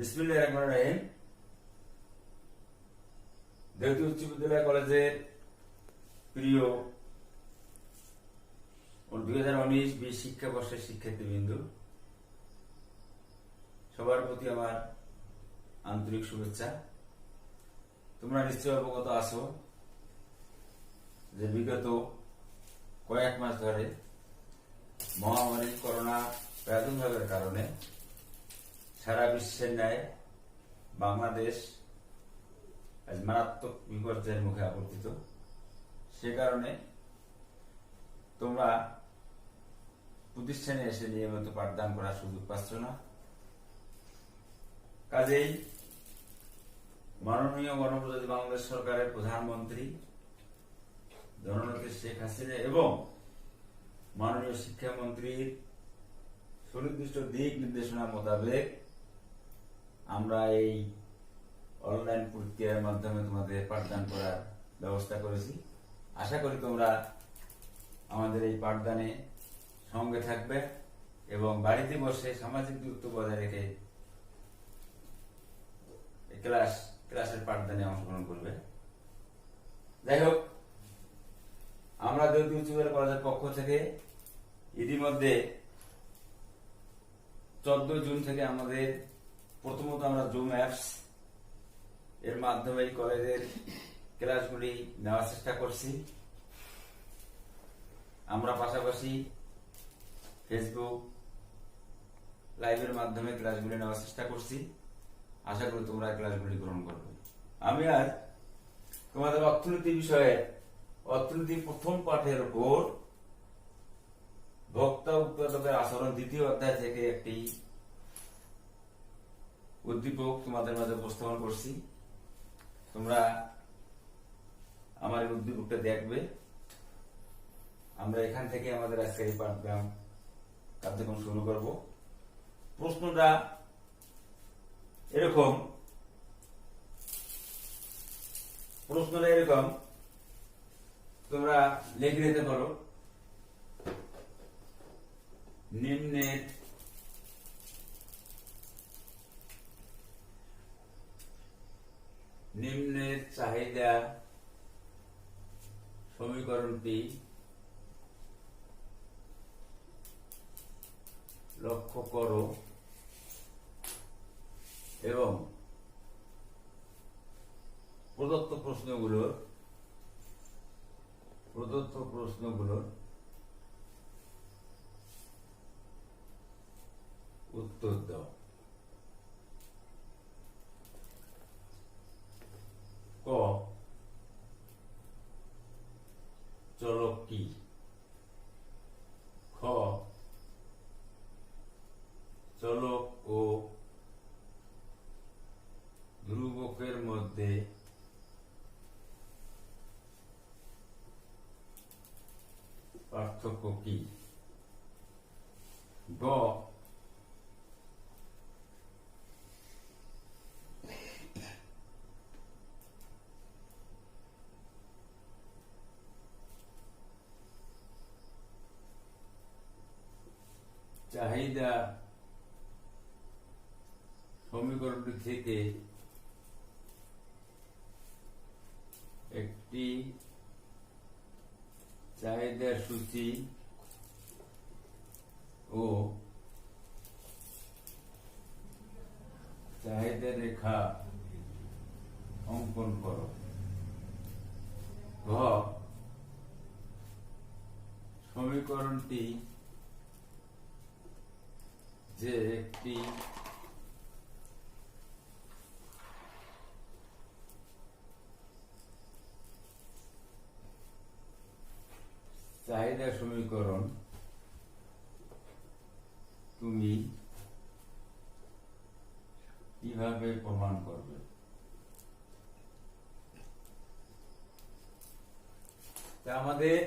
বিসমিল্লাহির রহমানির রহিম। দেওতি উচ্চ বিদ্যালয় কলেজের প্রিয় 2019-20 শিক্ষাবর্ষের শিক্ষার্থীবৃন্দ, সবার প্রতি আমার আন্তরিক শুভেচ্ছা। তোমরা নিশ্চয় অবগত আছো যে বিগত কয়েক মাস ধরে মহামারী করোনা প্রাদুর্ভাবের কারণে সারা বিশ্বের ন্যায় বাংলাদেশ আজ মারাত্মক বিপর্যয়ের মুখে আবর্তিত। সে কারণে তোমরা প্রতিষ্ঠানে এসে নিয়মিত পাঠদান করার সুযোগ পাচ্ছ না। কাজেই মাননীয় গণপ্রজাতন্ত্রী বাংলাদেশ সরকারের প্রধানমন্ত্রী জননেত্রী শেখ হাসিনা এবং মাননীয় শিক্ষামন্ত্রীর সুনির্দিষ্ট দিক নির্দেশনা মোতাবেক আমরা এই অনলাইন প্রক্রিয়ার মাধ্যমে তোমাদের পাঠদান করার ব্যবস্থা করেছি। আশা করি তোমরা আমাদের এই পাঠদানে সঙ্গে থাকবে এবং বাড়িতে বসে সামাজিক দূরত্ব বজায় রেখে ক্লাসের পাঠদানে অংশগ্রহণ করবে। যাই হোক, আমরা দেওতি উচ্চ বিদ্যালয় কলেজের পক্ষ থেকে ইতিমধ্যে 14 জুন থেকে আমাদের প্রথমত আমরা জুম অ্যাপস এর মাধ্যমে কলেজের ক্লাসগুলি নেওয়ার চেষ্টা করছি। আমরা পাশাপাশি ফেসবুক লাইভের মাধ্যমে ক্লাসগুলি নেওয়ার চেষ্টা করছি। আশা করি তোমরা ক্লাসগুলি গ্রহণ করবে। আমি আজ তোমাদের অর্থনীতি বিষয়ে অর্থনীতি প্রথম পাঠের উপর ভোক্তা উৎপাদকের আচরণ দ্বিতীয় অধ্যায় থেকে একটি উদ্দীপক তোমাদের মাঝে উপস্থাপন করছি। তোমরা আমার এই উদ্দীপকটা দেখবে। আমরা এখান থেকে আমাদের আজকের এই পাঠদান কার্যক্রম শুরু করব। প্রশ্নটা এরকম, তোমরা লিখে নিতে পারো। নিম্নের চাহিদা সমীকরণটি লক্ষ্য করো এবং প্রদত্ত প্রশ্নগুলোর উত্তর দাও। ক, চলক কি? খ, চলক ও ধ্রুবকের মধ্যে পার্থক্য কি? গ, চাহিদা সমীকরণটি থেকে একটি চাহিদা সূচি ও চাহিদা রেখা অঙ্কন করো। ঘ, সমীকরণটি যে একটি চাহিদা সমীকরণ তুমি কিভাবে প্রমাণ করবে? আমাদের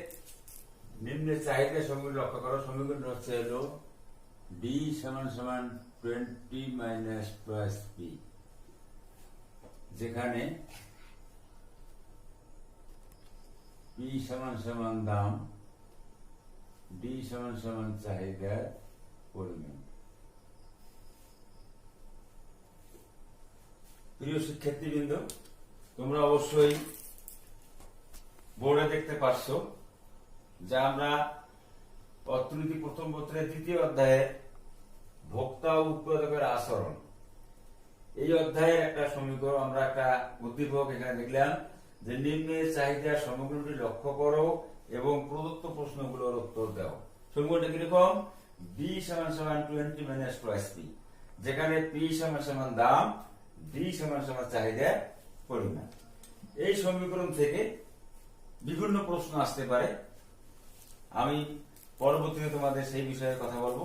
নিম্নের চাহিদা সমীকরণ লক্ষ্য করো। সমীকরণ হচ্ছে হলো D = 20 - P, যেখানে P = দাম, D = চাহিদার পরিমাণ। প্রিয় শিক্ষার্থীবৃন্দ, তোমরা অবশ্যই বোর্ডে দেখতে পারছো যে আমরা অর্থনীতি প্রথম পত্রের 3য় অধ্যায়ে ভোক্তা ও উৎপাদকের আচরণ, এই অধ্যায়ের একটা সমীকরণ, আমরা একটা উদ্দীপক এখানে দেখলাম যে নিম্নের চাহিদা সমগ্রটি লক্ষ্য করো এবং প্রদত্ত প্রশ্নগুলোর উত্তর দাও। সমীকরণটা কিরকম? B = 20 - 2p, যেখানে P = দাম, D = চাহিদার পরিমাণ। এই সমীকরণ থেকে বিভিন্ন প্রশ্ন আসতে পারে, আমি পরবর্তীতে তোমাদের সেই বিষয়ে কথা বলবো।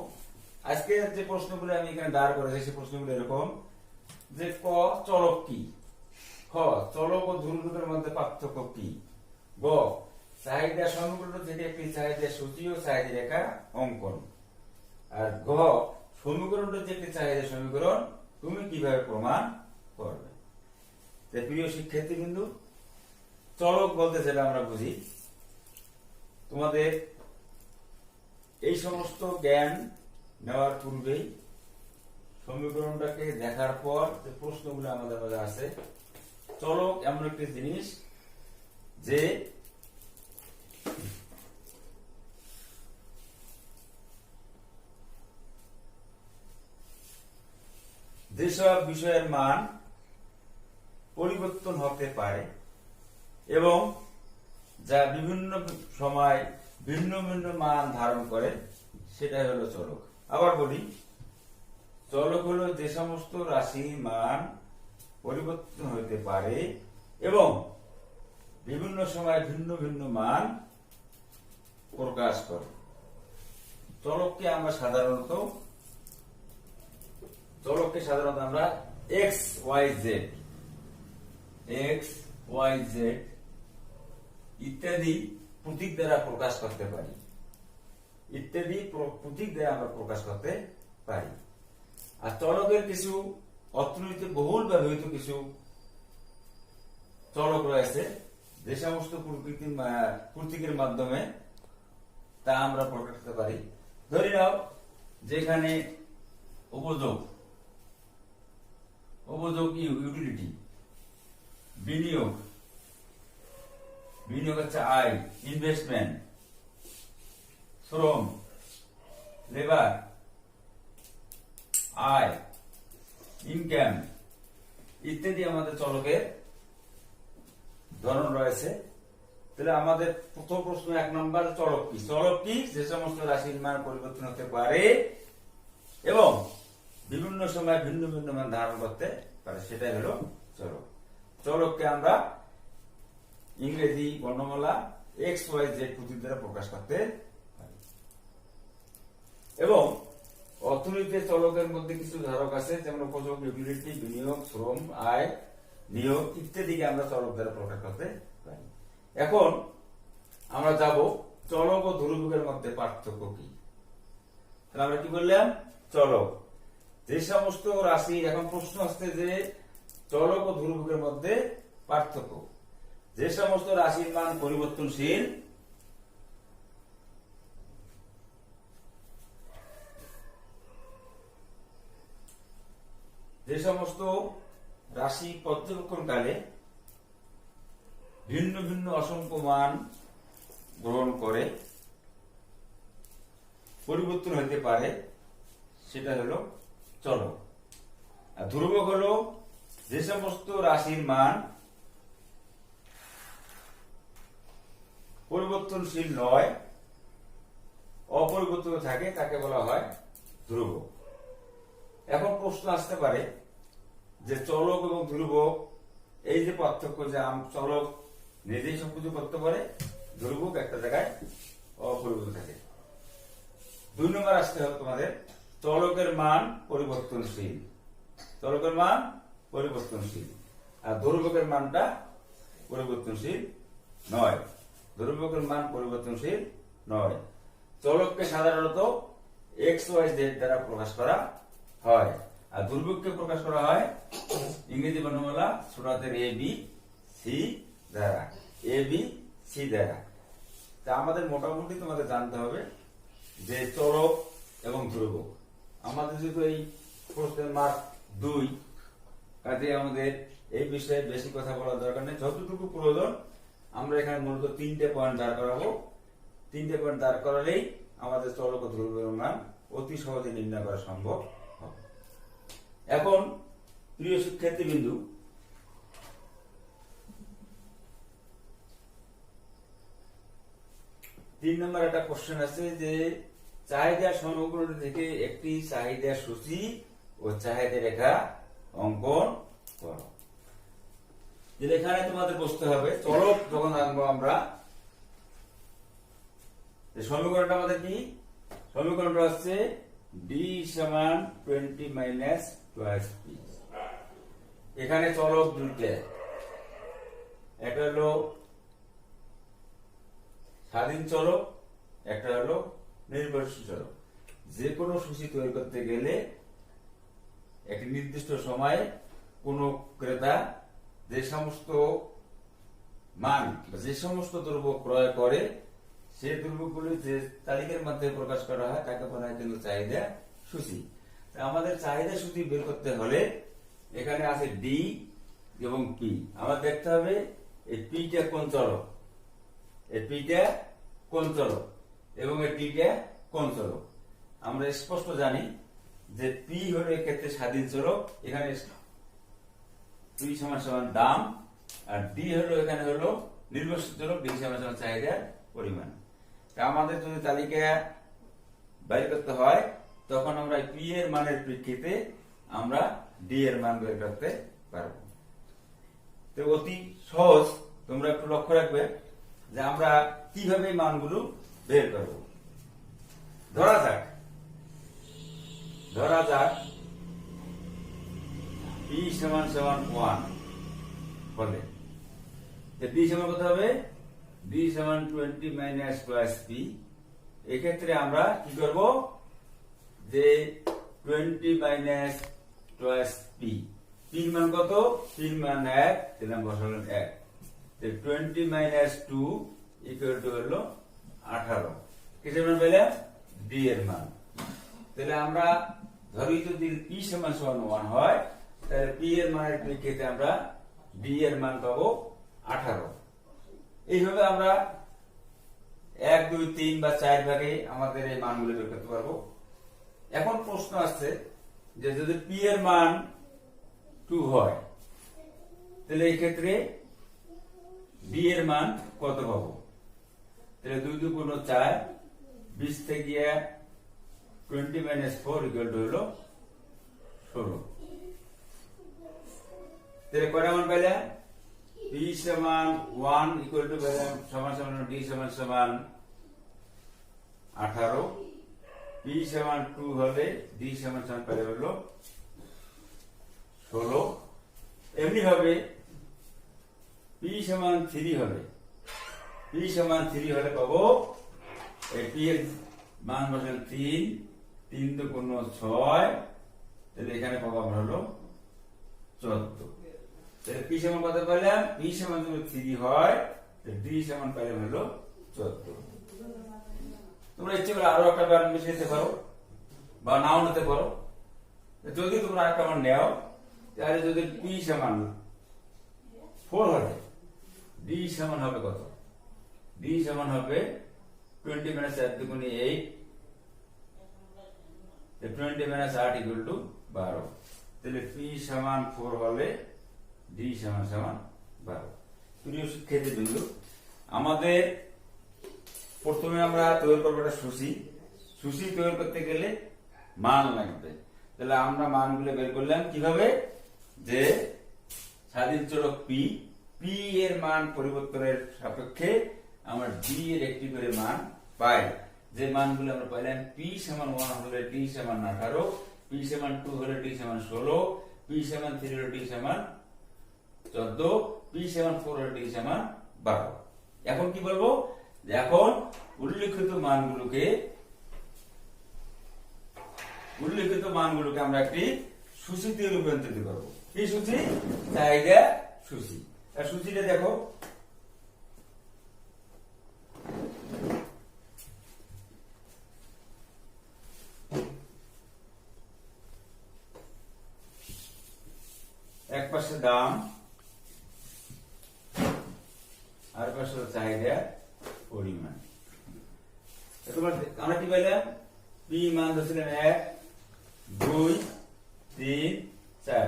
আজকে যে প্রশ্নগুলো আমি এখানে দাঁড় করেছি সেই প্রশ্নগুলো এরকম যে ক চলক কি, খ চলক ও ধ্রুবকের মধ্যে পার্থক্য কি, গ চাহিদা সমীকরণ থেকে একটি চাহিদা সূচি ও চাহিদা রেখা অঙ্কন, আর ঘ সমীকরণটা যে একটি চাহিদা সমীকরণ তুমি কিভাবে প্রমাণ করবে। প্রিয় শিক্ষার্থীবৃন্দু, চলক বলতে যেটা আমরা বুঝি, তোমাদের এই সমস্ত জ্ঞান নেওয়ার পূর্বেই সমীকরণটাকে দেখার পর যে প্রশ্নগুলো আমাদের মাঝে আছে, চলক এমন একটি জিনিস যে যেসব বিষয়ের মান পরিবর্তন হতে পারে এবং যা বিভিন্ন সময় ভিন্ন ভিন্ন মান ধারণ করে, সেটাই হলো চলক। আবার বলি, চলক হলো যে সমস্ত রাশির মান পরিবর্তন হতে পারে এবং বিভিন্ন সময় ভিন্ন ভিন্ন মান প্রকাশ করে। চলককে আমরা সাধারণত আমরা এক্স ওয়াই জেড ইত্যাদি প্রতীক দ্বারা প্রকাশ করতে পারি, আমরা প্রকাশ করতে পারি। আর চলকের কিছু অর্থনীতিতে বহুল ব্যবহৃত কিছু চলক রয়েছে, যে সমস্ত প্রতীকের মাধ্যমে তা আমরা প্রকাশ করতে পারি। ধরে নাও যেখানে উপযোগ ইউটিলিটি, বিনিয়োগ হচ্ছে আয়, ইনভেস্টমেন্ট, শ্রম, লেবার, আয়, ইনকাম ইত্যাদি আমাদের চলকের ধরন রয়েছে। তাহলে আমাদের প্রথম প্রশ্ন 1 নম্বর, চলক কি? যে সমস্ত রাশির মান পরিবর্তন হতে পারে এবং বিভিন্ন সময় ভিন্ন ভিন্ন মান ধারণ করতে পারে, সেটাই হলো চলক। চলককে আমরা ইংরেজি বর্ণমালা XYZ প্রতীক দ্বারা প্রকাশ করতে পারি। এবং অর্থনীতিতে চলকের মধ্যে কিছু ধারক আছে, যেমন উপযোগ, ইউটিলিটি, বিনিয়োগ, শ্রম, আয়, নিয়োগ ইত্যাদিকে আমরা চলক দ্বারা প্রকাশ করতে পারি। এখন আমরা যাব চলক ও ধ্রুবকের মধ্যে পার্থক্য কি। তাহলে আমরা কি বললাম? চলক যে সমস্ত রাশি, এখন প্রশ্ন আসছে যে চলক ও ধ্রুবকের মধ্যে পার্থক্য, যে সমস্ত রাশির মান পরিবর্তনশীল রাশি পর্যবেক্ষণকালে ভিন্ন ভিন্ন অসংখ্য মান গ্রহণ করে পরিবর্তন হতে পারে, সেটা হলো চলক। আর ধ্রুবক হলো যে সমস্ত রাশির মান পরিবর্তনশীল নয়, অপরিবর্তিত থাকে, তাকে বলা হয় ধ্রুবক। এখন প্রশ্ন আসতে পারে যে চলক এবং ধ্রুবক এই যে পার্থক্য, যে চলক নিজেই সবকিছু করতে পারে, ধ্রুবক একটা জায়গায় অপরিবর্তিত থাকে। 2 নম্বর আসতে হবে তোমাদের, চলকের মান পরিবর্তনশীল, আর ধ্রুবকের মানটা পরিবর্তনশীল নয়। চলককে সাধারণত XYZ দ্বারা প্রকাশ করা হয়, আর ধ্রুবককে প্রকাশ করা হয় ইংরেজি বর্ণমালা ছোট হাতের ABC দ্বারা। তা আমাদের মোটামুটি তোমাদের জানতে হবে যে চলক এবং ধ্রুবক। আমাদের যেহেতু এই প্রশ্নের মার্ক 2, কাজে আমাদের এই বিষয়ে বেশি কথা বলার দরকার নেই। যতটুকু প্রয়োজন আমরা এখানে মূলত 3টে পয়েন্ট দাঁড় করাবো। 3টে পয়েন্ট দাঁড় করালেই আমাদের চলক ও ধ্রুবকের মান অতি সহজে নির্ণয় করা সম্ভব হবে। এখন প্রিয় শিক্ষার্থীবৃন্দু, 3 নম্বর একটা কোশ্চেন আছে যে চাহিদা সমগ্রটি থেকে একটি চাহিদা সূচি ও চাহিদা রেখা অঙ্কন করো। এখানে তোমাদের বুঝতে হবে চলক যখন আনবো আমরা, সমীকরণটা আমাদের কি? সমীকরণটা হচ্ছে d সমান 20 মাইনাস 12p। এখানে চলক দুইটা, একটা হলো স্বাধীন চলক, একটা হলো নির্ভরশীল চলক। যে কোনো সূচি তৈরি করতে গেলে একটি নির্দিষ্ট সময়ে কোন ক্রেতা যে সমস্ত মান বা যে সমস্ত দ্রব্য ক্রয় করে সেই দ্রব্যগুলি যে তালিকার মাধ্যমে প্রকাশ করা হয় তাকে বলা হয় কিন্তু চাহিদা সূচি। আমাদের চাহিদা সূচি বের করতে হলে এখানে আছে ডি এবং পি। আমার দেখতে হবে এই পিটা কোন চলক, এই পিটা কোন চলক এবং এই ডিটা কোন চলক। আমরা স্পষ্ট জানি যে পি হলো এক্ষেত্রে স্বাধীন চলক, এখানে পি সমান সমান দাম, আর ডি হলো এখানে হলো নির্ভরশীল চলক, ডি সমান সমান চাহিদার পরিমাণ। আমাদের যদি তালিকা বের করতে হয় তখন আমরা পি এর মানের প্রেক্ষিতে আমরা ডি এর মান বের করতে পারব। তো অতি সহজ, তোমরা একটু লক্ষ্য রাখবে যে আমরা কিভাবে মানগুলো বের করব। ধরা যাক p সমান সমান 1 বলে d সমান কত হবে? d সমান 20 মাইনাস 12p। এক্ষেত্রে আমরা কি করব যে 20 মাইনাস 12p, p এর মান কত? p এর মান 1, দিলাম বসালাম 1। 20 মাইনাস 2 ইকুয়াল টু হলো 18। কিসের মান পেলাম? d এর মান। তাহলে আমরা ধরি যদি p সমান সমান 1 হয় তাহলে p এর মানের প্রেক্ষিতে আমরা d এর মান পাবো 18। এইভাবে আমরা 1, 2, 3 বা 4 ভাগে আমাদের এই মানগুলো বের করতে পারবো। এখন প্রশ্ন আসছে যে যদি p এর মান 2 হয় তাহলে এই ক্ষেত্রে d এর মান কত পাবো? তাহলে 2 2 গুণ 4, 20 থেকে 20 মাইনাস 4 ইকুয়াল টু হলো 16। তাহলে কয়টা মান পেলে? p সমান 1 ইকুয়াল টু সমান সমান d সমান সমান 18, p সমান 2 হলে d সমান সমান পেলে হলো 16। এমনি ভাবে p সমান 3 হলে, p সমান 3 হলে পাবো এই p এর মান বসান 3, 3 দুগুণ 6, তাহলে এখানে পাবো আমরা হলো 14। তাহলে p সমান কত পেলাম? p সমান যদি 3 হয় তাহলে d সমান পেলাম হলো 14। তোমরা ইচ্ছে করে আরো একটা মান মিশিয়ে দিতে পারো বা নাও নিতে পারো। যদি তোমরা একটা মান নাও তাহলে যদি p সমান 4 হয় d সমান হবে কত? d সমান হবে 20 মাইনাস 4 দুগুণ 8, 20 মাইনাস 8 ইকুয়াল টু 12। তাহলে p সমান 4 হলে d সমান সমান 12। প্রিয় শিক্ষার্থীবৃন্দ, আমাদের প্রথমে আমরা তৈরি করবো একটা সূচি তৈরি করতে গেলে মান লাগবে। তাহলে আমরা মানগুলো বের করলাম কিভাবে? যে স্বাধীন চলক p এর মান পরিবর্তনের সাপেক্ষে আমরা d এর একটি করে মান পাই। যে মানগুলো আমরা পাইলাম p সমান 1 হলে d সমান 18, p সমান 2 হলে d সমান 16, p সমান 3 হলে d সমান 14, p সমান 4 হলে d সমান 12। এখন কি বলবো? এখন উল্লেখিত মানগুলোকে আমরা একটি সূচিতে রূপান্তরিত করব। এই সূচি চাহিদা সূচি। আর সূচিটা দেখো, এক পাশে দাম আর পাশে চাহিদা পরিমাণ। তোমরা আমরা কি পাইলাম? পি মান ধরছিলেন 1 2 3 4।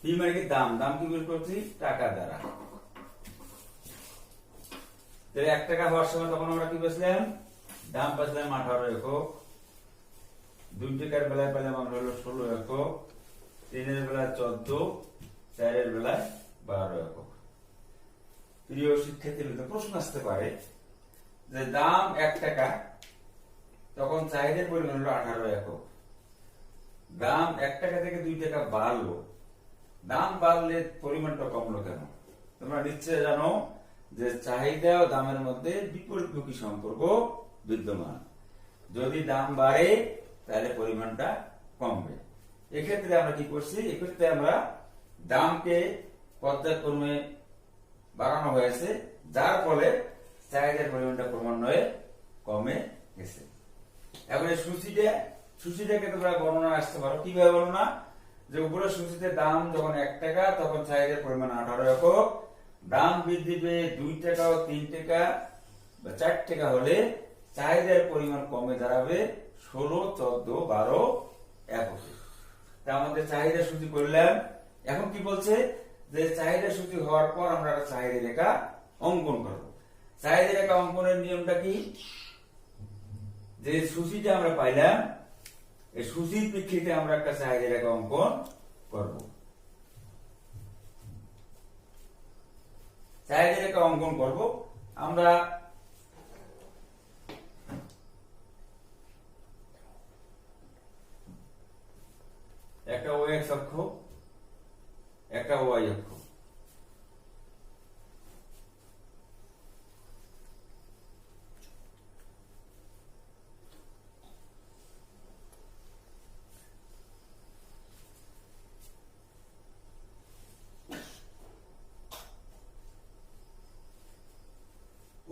পি মানে কি দাম, দাম কি বের করছি টাকা দ্বারা। তাহলে 1 টাকা হওয়ার সময় তখন আমরা কি পেয়েছিলাম? দাম পেয়েছিলাম 18 একক। 2 টাকার বেলায় পেলাম আমরা হলো 16 একক, 3 এর বেলায় 14, 4 এর বেলায় 12 একক। প্রিয় শিক্ষার্থীবৃন্দ, প্রশ্ন আসতে পারে যে দাম 1 টাকা, তখন চাহিদার পরিমাণ হলো 18 একক। দাম 1 টাকা থেকে 2 টাকা বাড়লো, দাম বাড়লে পরিমাণটা কমলো কেন? তোমরা নিশ্চয় জানো যে চাহিদা ও দামের মধ্যে বিপরীতমুখী সম্পর্ক বিদ্যমান। যদি দাম বাড়ে তাহলে পরিমাণটা কমবে। এক্ষেত্রে আমরা কি করছি? এক্ষেত্রে আমরা দামকে পর্যায়ক্রমে বাড়ানো হয়েছে, যার ফলে চাহিদার পরিমাণটা ক্রমান্বয়ে কমে গেছে। এখন এই সূচিটাকে তোমরা গণনা আসতে পারো। কিভাবে বর্ণনা? যে উপরের সূচিতে দাম যখন 1 টাকা, তখন চাহিদার পরিমাণ 18 একক। দাম বৃদ্ধি পেয়ে 2 টাকা ও 3 টাকা বা 4 টাকা হলে চাহিদার পরিমাণ কমে দাঁড়াবে 16, 14, 12 একক। তা আমাদের চাহিদা সূচি করলাম। এখন কি বলছে? যে চাহিদা সূচি হওয়ার পর আমরা একটা চাহিদা রেখা অঙ্কন করব। চাহিদা রেখা অঙ্কনের নিয়মটা কি? যে সূচিটা আমরা পাইলাম, এই সূচির প্রেক্ষিতে আমরা একটা চাহিদা রেখা অঙ্কন করব। চাহিদা রেখা অঙ্কন করব আমরা একটা x অক্ষ, একটা y অক্ষ।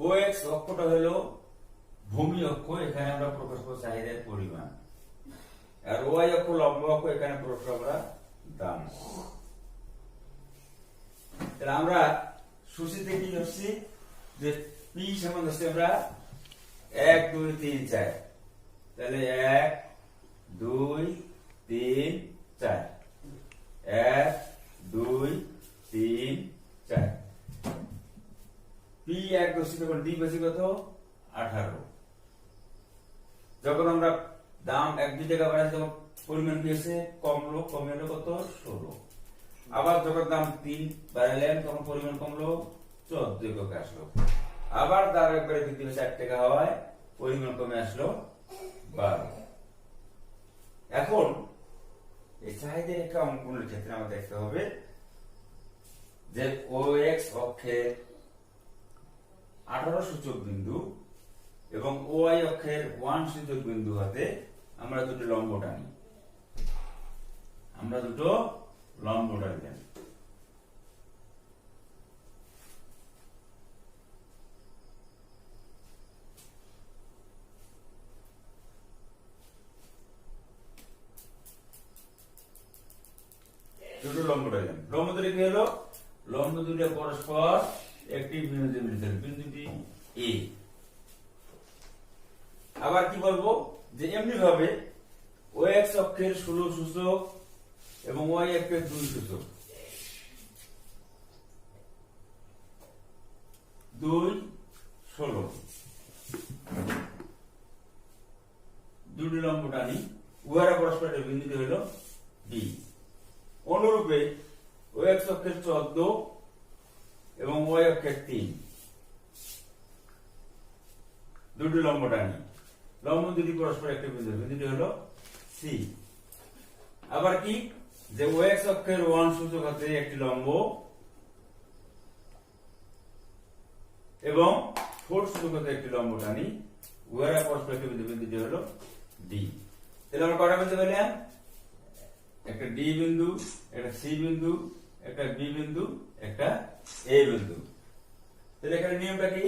OX অক্ষটা হলো ভূমি অক্ষ, এখানে আমরা প্রকাশ করব চাহিদার পরিমাণ। আর ওয়াই অক্ষ লম্ব অক্ষ, এখানে প্রকাশ করব দাম। তাহলে আমরা সূচিতে কি করছি? যে P সমান হচ্ছে আমরা 1 2 3 4। তাহলে 1 2 3 4, 1 2 3 4। P 1 ধরছি, তখন D বেশি কত? 18। যখন আমরা দাম 1 2 টাকা বাড়াই, তখন পরিমাণ কি হয়েছে? কমলো, কমে হলো কত? 16। আবার যখন দাম 3 বাড়াইলেন, তখন পরিমাণ কমলো, 14 একক আসলো। আবার দাম একবারে বৃদ্ধি হয়েছে 1 টাকা হওয়ায়, পরিমাণ কমে আসলো 12। এখন এই চাহিদা রেখা অঙ্কনের ক্ষেত্রে আমাদের দেখতে হবে যে OX অক্ষের 18 সূচক বিন্দু এবং OY অক্ষের 1 সূচক বিন্দু হতে আমরা দুটো লম্ব টানি। আমরা দুটো লম্ব টানি। দুটো লম্ব টানলাম। লম্ব দুটো কি হলো? লম্ব দুটো পরস্পর একটি বিন্দুতে মিলিত হলো, বিন্দুটি A। আবার কি বলবো? যে এমনি ভাবে OX অক্ষের 16 সূচক এবং Y অক্ষের 2 সূচক, 2 16 দুটি লম্ব টানি, উহারা পরস্পর একটি বিন্দুটি হলো B। অনুরূপে OX অক্ষের 14 এবং Y অক্ষের 3 দুটি লম্ব টানি, লম্ব দুটি পরস্পর একটি বিন্দু, বিন্দুটি হলো C। আবার কি? যে OX অক্ষের 1 সূচক হতে একটি লম্ব এবং 4 সূচক হতে একটি লম্ব টানি, উহারা পরস্পর একটি বিন্দু, বিন্দুটি হলো D। তাহলে আমরা কটা বিন্দু পেলাম? একটা D বিন্দু, একটা C বিন্দু, একটা B বিন্দু, একটা A বিন্দু। তাহলে এখানে নিয়মটা কি?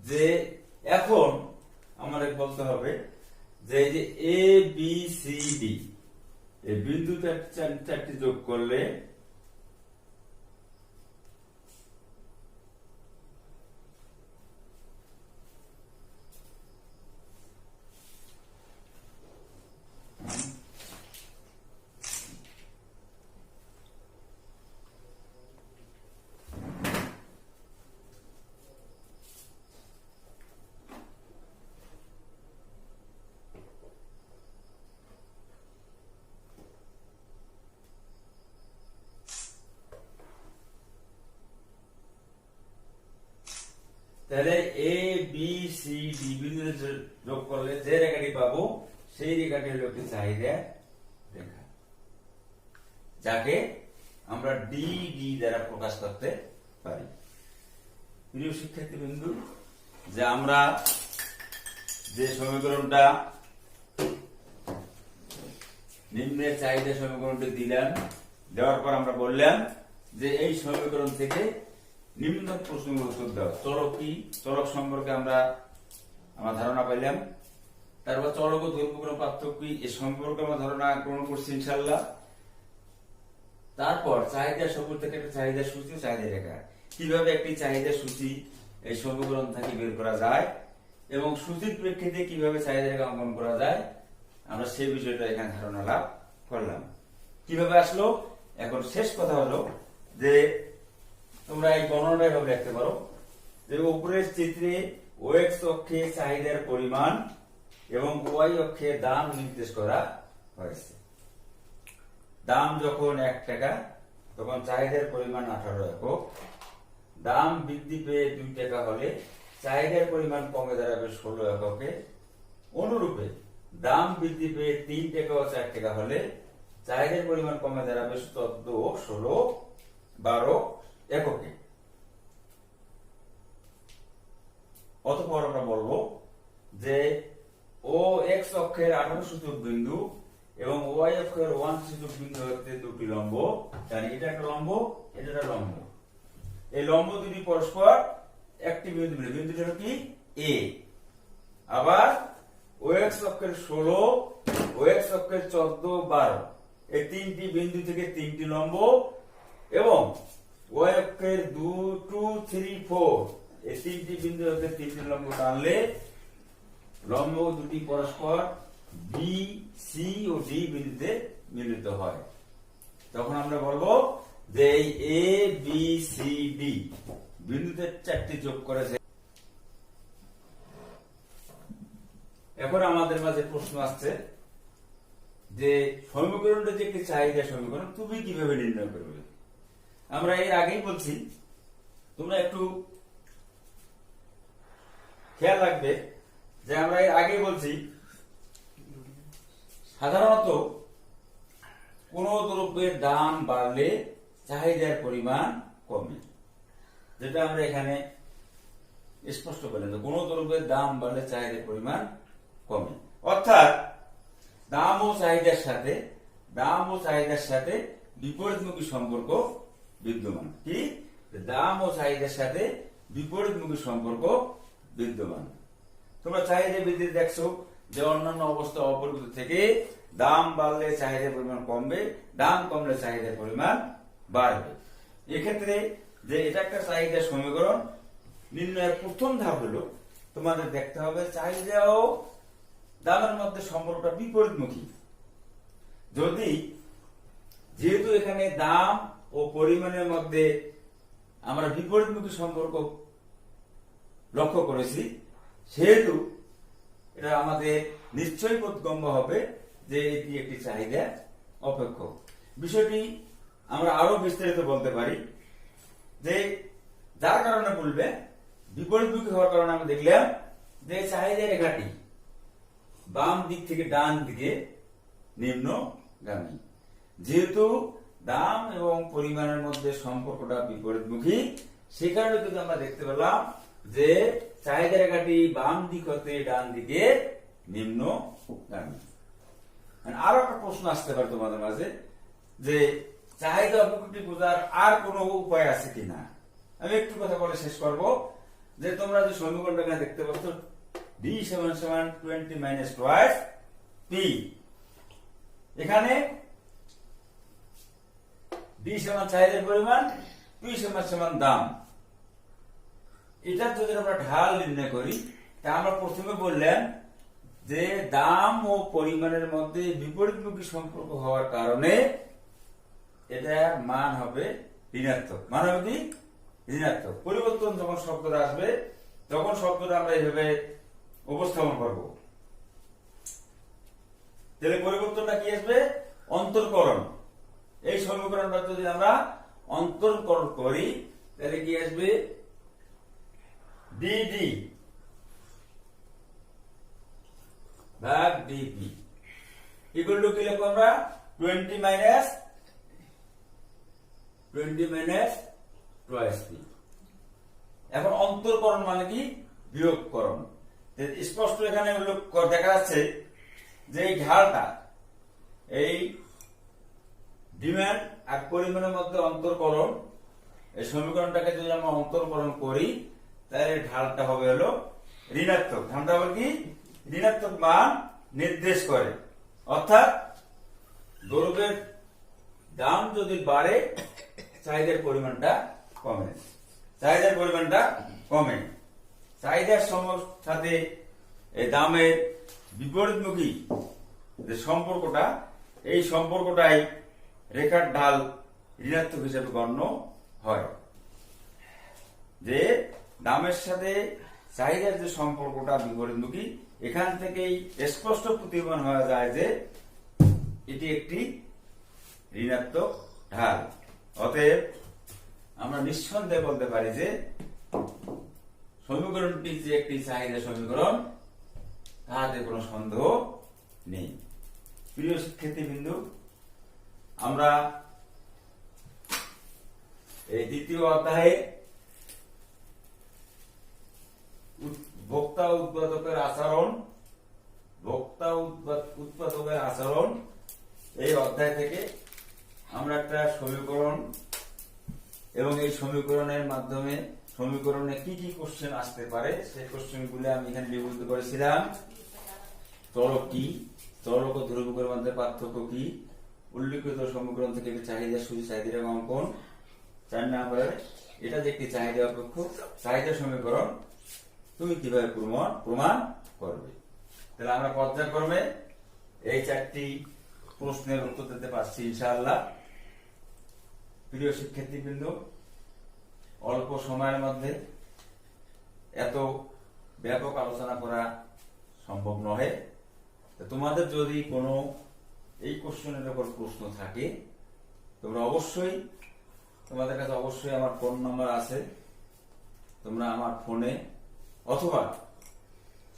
যে এখন আমাদের বলতে হবে যে এই যে A B C D এই বিন্দু চারটি যোগ করলে তাহলে এ বি সি ডি বিন্দু যোগ করলে যে রেখাটি পাবো সেই রেখাটি হলো একটি চাহিদা রেখা, যাকে আমরা ডি ডি দ্বারা প্রকাশ করতে পারি। প্রিয় শিক্ষার্থী বিন্দু, যে আমরা যে সমীকরণটা নিম্নের চাহিদা সমীকরণটি দিলাম, দেওয়ার পর আমরা বললাম যে এই সমীকরণ থেকে নিম্ন প্রশ্নগুলো উত্তর দাও। চলক কি, চলক সম্পর্কে আমরা আমার ধারণা পাইলাম। তারপর চলক ও দৈর্ঘ্য পার্থক্য কি, এ সম্পর্কে আমরা ধারণা গ্রহণ করছি ইনশাআল্লাহ। তারপর চাহিদা সূচি থেকে একটা চাহিদা সূচি, চাহিদা রেখা, কিভাবে একটি চাহিদা সূচি এই সমীকরণ থেকে বের করা যায় এবং সূচির প্রেক্ষিতে কিভাবে চাহিদা রেখা অঙ্কন করা যায়, আমরা সেই বিষয়টা এখানে ধারণা লাভ করলাম। কিভাবে আসলো, এখন শেষ কথা হলো যে তোমরা এই গণনাটা এভাবে লিখতে পারো যে উপরের চিত্রে ওএক্স অক্ষে চাহিদার পরিমাণ এবং ওয়াই অক্ষে দাম নির্দেশ করা হয়েছে। দাম যখন 1 টাকা তখন চাহিদার পরিমাণ 18 একক। দাম বৃদ্ধি পেয়ে 2 টাকা হলে চাহিদার পরিমাণ কমে দাঁড়াবে 16 এককে। অনুরূপে দাম বৃদ্ধি পেয়ে 3 টাকা ও 4 টাকা হলে চাহিদার পরিমাণ কমে দাঁড়াবে 14, 16, 12 এককে। অতঃপর আমরা বলবো যে ও এক্স অক্ষের 18 সূচক বিন্দু এবং ওয়াই অক্ষের 1 সূচক বিন্দু হতে দুটি লম্ব, জানি এটা একটা লম্ব, এটা একটা লম্ব। এই লম্ব দুটি পরস্পর একটি বিন্দু মিলে, বিন্দুটা হলো কি এ। আবার ওএক্স অক্ষের 16, ওএক্স অক্ষের 14, 12 এই তিনটি বিন্দু থেকে তিনটি লম্ব এবং ওয়াই অক্ষের 2, 3, 4 এই তিনটি বিন্দু থেকে তিনটি লম্ব টানলে লম্ব দুটি পরস্পর বি, সি ও ডি বিন্দুতে মিলিত হয়। তখন আমরা বলবো যে এই এ বি সি ডি বিন্দুতে 4টি যোগ করেছে। এখন আমাদের মাঝে প্রশ্ন আসছে যে সমীকরণটা যে একটি চাহিদা সমীকরণ, তুমি কিভাবে নির্ণয় করবে? আমরা এর আগেই বলছি, তোমরা একটু খেয়াল রাখবে যে আমরা এর আগে বলছি সাধারণত কোন দ্রব্যের দাম বাড়লে চাহিদার পরিমাণ কমে, যেটা আমরা এখানে স্পষ্ট করলাম যে কোন দ্রব্যের দাম বাড়লে চাহিদার পরিমাণ কমে। অর্থাৎ দাম ও চাহিদার সাথে বিপরীতমুখী সম্পর্ক বিদ্যমান। কি? দাম ও চাহিদার সাথে বিপরীতমুখী সম্পর্ক বিদ্যমান। তোমরা চাহিদা বৃদ্ধি দেখছো যে অন্যান্য অবস্থা অপরিবর্তিত থেকে দাম বাড়লে চাহিদার পরিমাণ কমবে, দাম কমলে চাহিদার পরিমাণ বাড়বে। এক্ষেত্রে যে এটা একটা চাহিদা সমীকরণ নির্ণয়ের প্রথম ধাপ হলো তোমাদের দেখতে হবে চাহিদা ও দামের মধ্যে সম্পর্কটা বিপরীতমুখী। যদি যেহেতু এখানে দাম ও পরিমাণের মধ্যে আমরা বিপরীতমুখী সম্পর্ক লক্ষ্য করেছি, সেহেতু এটা আমাদের নিশ্চয়ই বোধগম্য হবে যে এটি একটি চাহিদা অপেক্ষক। বিষয়টি আমরা আরো বিস্তারিত বলতে পারি যে যার কারণে বলবে বিপরীতমুখী হওয়ার কারণে আমরা দেখলাম যে চাহিদা রেখাটি বাম দিক থেকে ডান দিকে নিম্নগামী। যেহেতু দাম এবং পরিমাণের মধ্যে সম্পর্কটা বিপরীতমুখী, সে কারণে কিন্তু আমরা দেখতে পেলাম যে চাহিদা রেখাটি বাম দিক হতে ডান দিকে নিম্নগামী। আরো একটা প্রশ্ন আসতে পারে তোমাদের মাঝে যে চাহিদা অপেক্ষকটি বোঝার আর কোন উপায় আছে কিনা। আমি একটু কথা বলে শেষ করব যে তোমরা যে সমীকরণটা দেখতে পাচ্ছ D = 20 - 2 P, এখানে D সমান চাহিদার পরিমাণ, P সমান দাম। এটা যদি আমরা ঢাল নির্ণয় করি তা আমরা প্রথমে বললাম যে দাম ও পরিমাণের মধ্যে বিপরীতমুখী সম্পর্ক হওয়ার কারণে এটা মান হবে ঋণাত্মক। মান হবে কি ঋণাত্মক। পরিবর্তন যখন শব্দটা আসবে তখন শব্দটা আমরা এইভাবে উপস্থাপন করব। তাহলে পরিবর্তনটা কি আসবে? অন্তরকরণ। এই সমীকরণটা যদি আমরা অন্তরকরণ করি তাহলে কি আসবে? ডিডি ভাগ ডিপি ইকুয়াল টু কি লিখবো আমরা 20 মাইনাস 2p। এখন অন্তরকরণ মানে কি বিয়োগকরণ। স্পষ্ট এখানে উল্লেখ দেখা যাচ্ছে যে এই ঢালটা এই ডিমান্ড আর পরিমাণের মধ্যে অন্তরকরণ, এই সমীকরণটাকে যদি আমরা অন্তরকরণ করি তাহলে ঢালটা হবে হলো ঋণাত্মক। ঢালটা হবে কি ঋণাত্মক মান নির্দেশ করে, অর্থাৎ দ্রব্যের দাম যদি বাড়ে চাহিদার পরিমাণটা কমে, চাহিদার পরিমাণটা কমে। চাহিদার সাথে এই দামের বিপরীতমুখী যে সম্পর্কটা, এই সম্পর্কটাই রেখার ঢাল ঋণাত্মক হিসেবে গণ্য হয়। যে দামের সাথে চাহিদার যে সম্পর্কটা বিপরীতমুখী, এখান থেকেই স্পষ্ট প্রতীয়মান হয়ে যায় যে এটি একটি ঋণাত্মক ঢাল। অতএব আমরা নিঃসন্দেহে বলতে পারি যে সমীকরণটি যে একটি চাহিদা সমীকরণ, তাহাতে কোনো সন্দেহ নেই। প্রিয় শিক্ষার্থীবৃন্দু, আমরা এই দ্বিতীয় অধ্যায়ে ভোক্তা উৎপাদকের আচরণ এই অধ্যায় থেকে আমরা একটা সমীকরণ এবং এই সমীকরণের মাধ্যমে সমীকরণে কি কি কোশ্চেন আসতে পারে সেই কোশ্চেনগুলো আমি এখানে বিবৃত করেছিলাম। চলক কি, চলক ও ধ্রুবকের মধ্যে পার্থক্য কি, উল্লিখিত সমীকরণ থেকে একটি চাহিদা সূচি চাহিদা অঙ্কন। 4 নম্বরে এটা যে একটি চাহিদা অপেক্ষক চাহিদা সমীকরণ তুমি কিভাবে প্রমাণ করবে। তাহলে আমরা পর্যায়ক্রমে এই 4টি প্রশ্নের উত্তর দিতে পারছি ইনশাআল্লাহ। প্রিয় শিক্ষার্থীবৃন্দ, অল্প সময়ের মধ্যে এত ব্যাপক আলোচনা করা সম্ভব নয়। তোমাদের যদি কোনো এই কোশ্চেনের উপর প্রশ্ন থাকে তোমরা অবশ্যই, তোমাদের কাছে অবশ্যই আমার ফোন নাম্বার আছে, তোমরা আমার ফোনে অথবা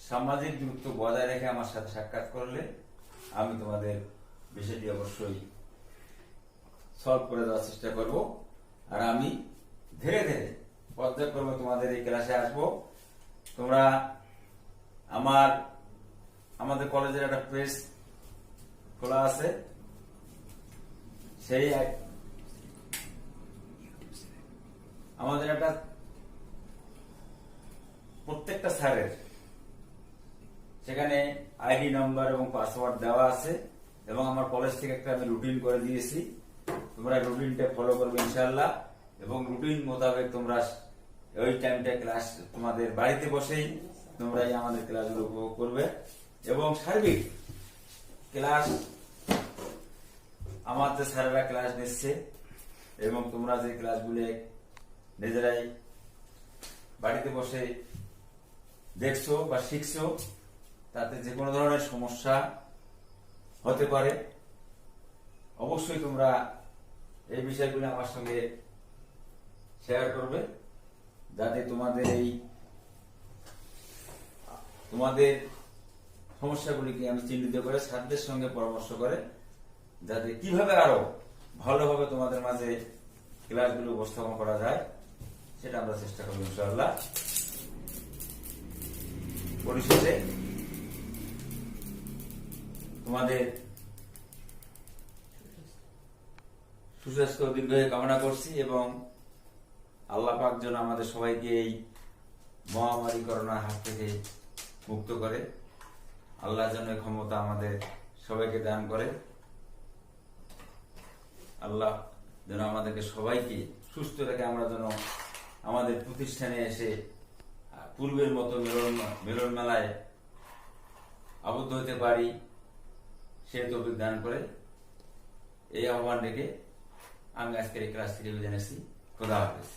সামাজিক দূরত্ব বজায় রেখে আমার সাথে সাক্ষাৎ করলে আমি তোমাদের বিষয়টি অবশ্যই সলভ করে দেওয়ার চেষ্টা করব। আর আমি ধীরে ধীরে পর্যায়ক্রমে তোমাদের এই ক্লাসে আসব। তোমরা আমাদের কলেজের একটা পেজ খোলা আছে, সেই আমাদের একটা প্রত্যেকটা স্যারের সেখানে আইডি নাম্বার এবং পাসওয়ার্ড দেওয়া আছে এবং আমার কলেজ থেকে একটা আমি রুটিন করে দিয়েছি। তোমরা রুটিনটা ফলো করবে ইনশাআল্লাহ এবং রুটিন মোতাবেক তোমরা ওই টাইমটা ক্লাস তোমাদের বাড়িতে বসেই তোমরা আমাদের ক্লাসগুলো উপভোগ করবে এবং সার্বিক ক্লাস আমাদের স্যারেরা ক্লাস নিচ্ছে এবং তোমরা যে ক্লাসগুলো নিজেরাই বাড়িতে বসে দেখছো বা শিখছো, তাতে যে কোনো ধরনের সমস্যা হতে পারে। অবশ্যই তোমরা এই বিষয়গুলো আমার সঙ্গে শেয়ার করবে, যাতে তোমাদের সমস্যাগুলিকে আমি চিহ্নিত করে ছাত্রদের সঙ্গে পরামর্শ করে যাতে কিভাবে আরো ভালোভাবে তোমাদের মাঝে ক্লাসগুলো উপস্থাপন করা যায় সেটা আমরা চেষ্টা করব ইনশাআল্লাহ। পরিশেষে তোমাদের সুস্বাস্থ্য দীর্ঘায়ু কামনা করছি এবং আল্লাহ পাক যেন আমাদের সবাইকে এই মহামারী করোনার হাত থেকে মুক্ত করে। আল্লাহ যেন ক্ষমতা আমাদের সবাইকে দান করে। আল্লাহ যেন আমাদেরকে সবাইকে সুস্থ রেখে আমরা যেন আমাদের প্রতিষ্ঠানে এসে পূর্বের মতো মিলন মেলায় আবদ্ধ হতে পারি, সে তৌফিক দান করে। এই আহ্বান রেখে আমি আজকের এই ক্লাস থেকে জানাচ্ছি। খোদা হাফেজ।